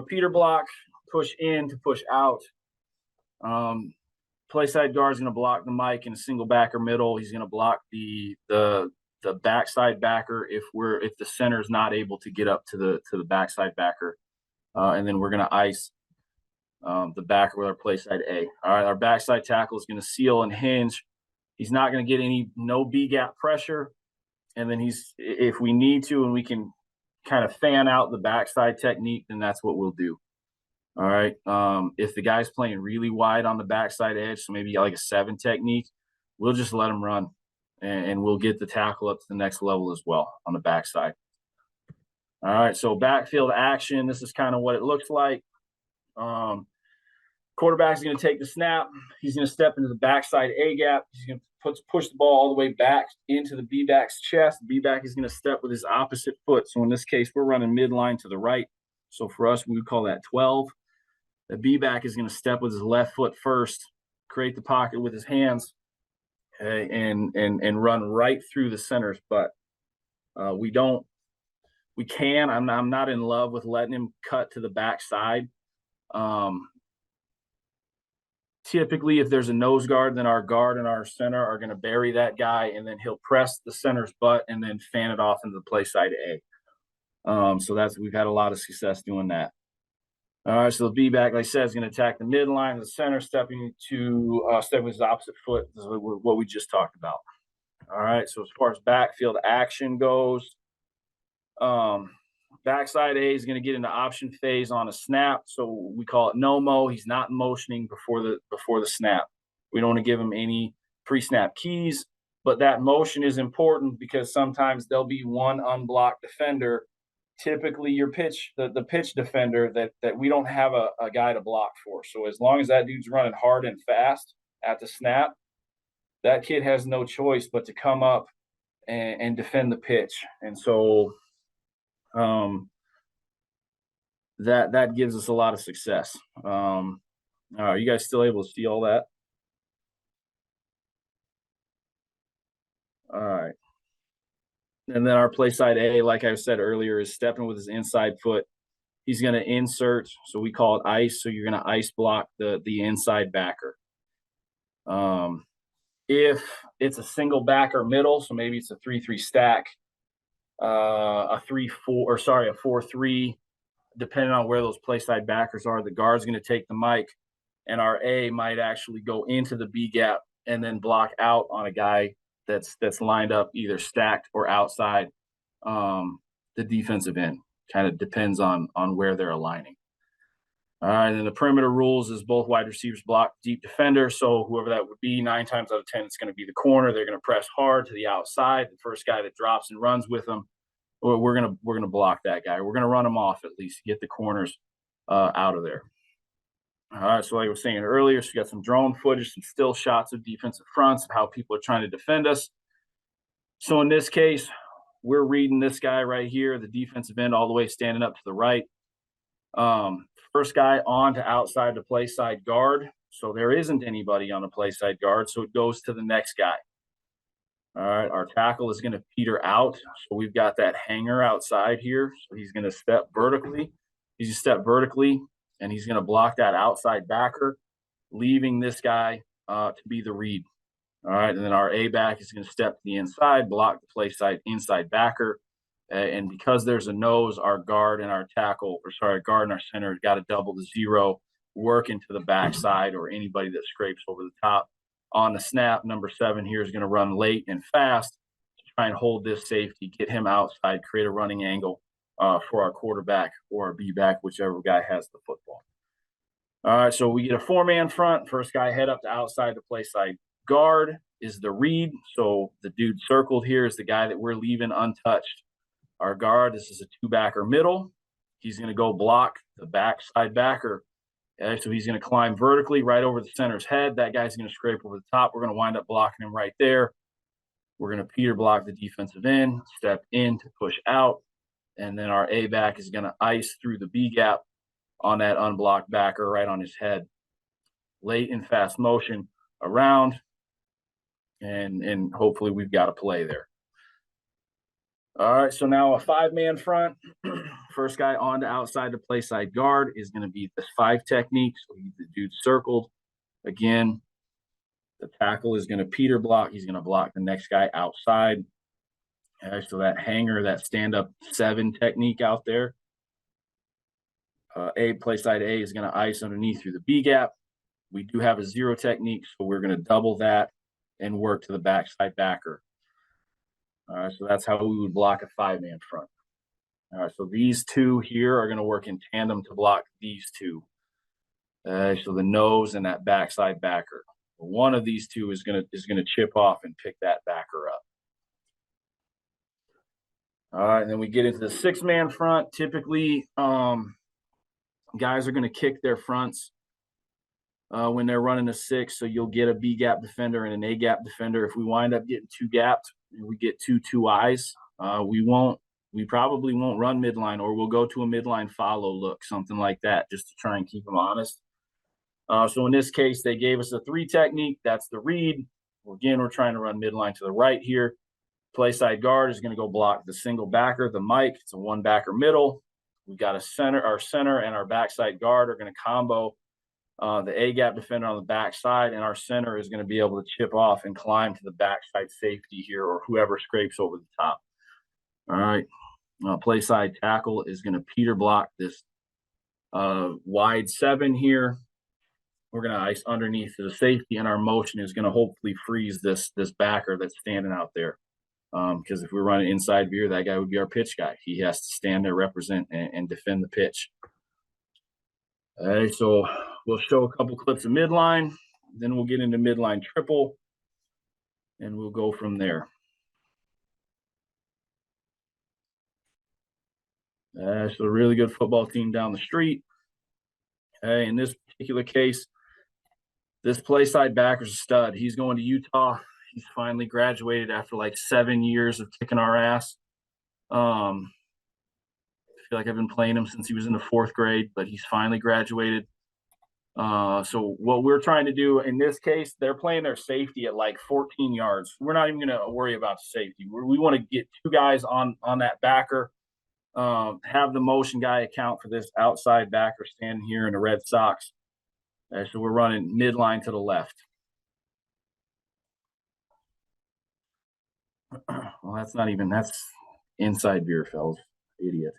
Peter block, push in to push out. Play side guard is going to block the mic in a single backer middle. He's going to block the backside backer if the center is not able to get up to the backside backer, and then we're going to ice the backer with our play side A. All right, our backside tackle is going to seal and hinge. He's not going to get no B gap pressure, and then if we need to and we can kind of fan out the backside technique, then that's what we'll do. All right. If the guy's playing really wide on the backside edge, so maybe like a 7 technique, we'll just let him run, and we'll get the tackle up to the next level as well on the backside. All right. So backfield action. This is kind of what it looks like. Quarterback's going to take the snap. He's going to step into the backside A gap. He's going to push the ball all the way back into the B-back's chest. The B-back is going to step with his opposite foot. So in this case, we're running midline to the right. So for us, we would call that 12. The B-back is going to step with his left foot first, create the pocket with his hands, and run right through the center's butt. I'm not in love with letting him cut to the backside. Typically, if there's a nose guard, then our guard and our center are going to bury that guy, and then he'll press the center's butt and then fan it off into the play side A. So we've had a lot of success doing that. All right, so the B-back, like I said, is going to attack the midline, the center, stepping with his opposite foot. This is what we just talked about. All right, so as far as backfield action goes, backside A is going to get into option phase on a snap, so we call it no-mo. He's not motioning before the snap. We don't want to give him any pre-snap keys, but that motion is important because sometimes there'll be one unblocked defender. Typically, the pitch defender that we don't have a guy to block for. So as long as that dude's running hard and fast at the snap, that kid has no choice but to come up and defend the pitch. And so that gives us a lot of success. Are you guys still able to see all that? All right. And then our play side A, like I said earlier, is stepping with his inside foot. He's going to insert, so we call it ice. So you're going to ice block the inside backer. If it's a single backer middle, so maybe it's a 3-3 stack, a 4-3, depending on where those play side backers are, the guard's going to take the mic, and our A might actually go into the B gap and then block out on a guy that's lined up either stacked or outside the defensive end. Kind of depends on where they're aligning. All right, and the perimeter rules is both wide receivers block deep defender. So whoever that would be, 9 times out of 10, it's going to be the corner. They're going to press hard to the outside. The first guy that drops and runs with them, we're going to block that guy. We're going to run them off at least, get the corners out of there. All right, so like I was saying earlier, so you got some drone footage, some still shots of defensive fronts of how people are trying to defend us. So in this case, we're reading this guy right here, the defensive end, all the way standing up to the right. First guy on to outside the play side guard. So there isn't anybody on the play side guard, so it goes to the next guy. All right, our tackle is going to peter out. So we've got that hanger outside here. So he's going to step vertically. He's going to step vertically, and he's going to block that outside backer, leaving this guy to be the read. All right, and then our A-back is going to step to the inside, block the play side inside backer. And because there's a nose, our guard and our guard and our center got to double the 0, work into the backside or anybody that scrapes over the top. On the snap, number 7 here is going to run late and fast to try and hold this safety, get him outside, create a running angle for our quarterback or our B-back, whichever guy has the football. All right, so we get a 4-man front. First guy head up to outside the play side guard is the read. So the dude circled here is the guy that we're leaving untouched. Our guard, this is a 2-backer middle. He's going to go block the backside backer. Okay, so he's going to climb vertically right over the center's head. That guy's going to scrape over the top. We're going to wind up blocking him right there. We're going to Peter block the defensive end, step in to push out. And then our A-back is going to ice through the B gap on that unblocked backer right on his head. Late and fast motion around. And hopefully we've got a play there. All right, so now a 5-man front. First guy on to outside the play side guard is going to be this 5 technique. So the dude circled. Again, the tackle is going to Peter block. He's going to block the next guy outside. So that hanger, that stand-up 7 technique out there. Play side A is going to ice underneath through the B gap. We do have a 0 technique, so we're going to double that and work to the backside backer. All right, so that's how we would block a 5-man front. All right, so these 2 here are going to work in tandem to block these 2. So the nose and that backside backer. One of these 2 is going to chip off and pick that backer up. All right, and then we get into the 6-man front. Typically, guys are going to kick their fronts when they're running a 6. So you'll get a B gap defender and an A gap defender. If we wind up getting 2 gapped, we get 2 eyes. We probably won't run midline, or we'll go to a midline follow look, something like that, just to try and keep them honest. So in this case, they gave us a 3 technique. That's the read. Again, we're trying to run midline to the right here. Play side guard is going to go block the single backer, the Mike. It's a 1 backer middle. We got a center. Our center and our backside guard are going to combo the A gap defender on the backside, and our center is going to be able to chip off and climb to the backside safety here, or whoever scrapes over the top. All right. Play side tackle is going to Peter block this wide 7 here. We're going to ice underneath to the safety, and our motion is going to hopefully freeze this backer that's standing out there. Because if we're running inside veer, that guy would be our pitch guy. He has to stand there, represent, and defend the pitch. All right, so we'll show a couple clips of midline. Then we'll get into midline triple, and we'll go from there. So a really good football team down the street. In this particular case, this play side backer's a stud. He's going to Utah. He's finally graduated after like 7 years of kicking our ass. I feel like I've been playing him since he was in the 4th grade, but he's finally graduated. So what we're trying to do in this case, they're playing their safety at like 14 yards. We're not even going to worry about the safety. We want to get 2 guys on that backer, have the motion guy account for this outside backer standing here in the red socks. So we're running midline to the left. Well, that's inside veer, fellas. Idiot.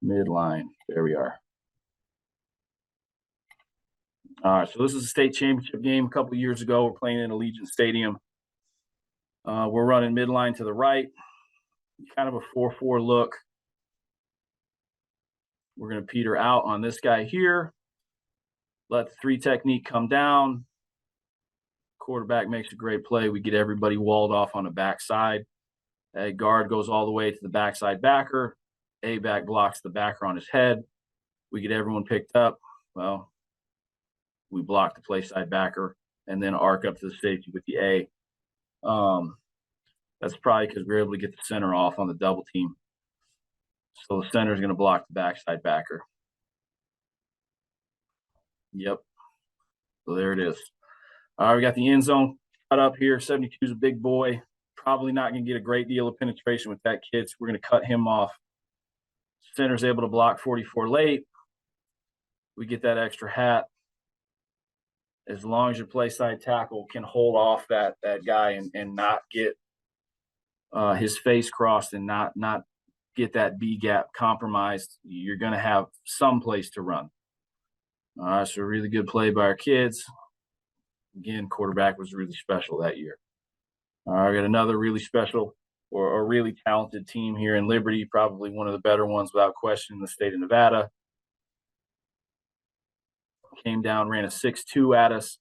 Midline. There we are. All right, so this is a state championship game a couple of years ago. We're playing in Allegiant Stadium. We're running midline to the right, kind of a 4-4 look. We're going to peter out on this guy here. Let the 3 technique come down. Quarterback makes a great play. We get everybody walled off on the backside. A guard goes all the way to the backside backer. A back blocks the backer on his head. We get everyone picked up. Well, we block the play side backer and then arc up to the safety with the A. That's probably because we're able to get the center off on the double team. So the center is going to block the backside backer. Yep. So there it is. All right, we got the end zone cut up here. 72 is a big boy. Probably not going to get a great deal of penetration with that kid, so we're going to cut him off. Center's able to block 44 late. We get that extra hat. As long as your play side tackle can hold off that guy and not get his face crossed and not get that B gap compromised, you're going to have some place to run. All right, so a really good play by our kids. Again, quarterback was really special that year. All right, I got another really special or a really talented team here in Liberty, probably one of the better ones without question in the state of Nevada. Came down, ran a 6-2 at us.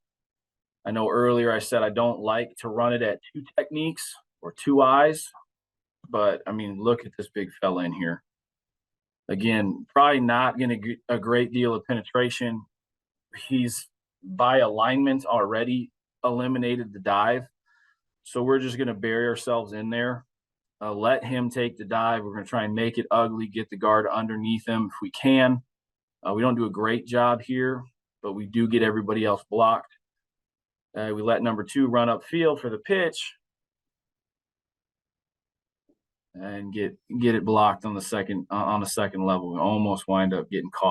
I know earlier I said I don't like to run it at 2 techniques or 2 eyes, but I mean, look at this big fella in here. Again, probably not going to get a great deal of penetration. He's by alignment already eliminated the dive. So we're just going to bury ourselves in there. Let him take the dive. We're going to try and make it ugly, get the guard underneath him if we can. We don't do a great job here, but we do get everybody else blocked. We let number 2 run upfield for the pitch. and get it blocked on the second level. We almost wind up getting caught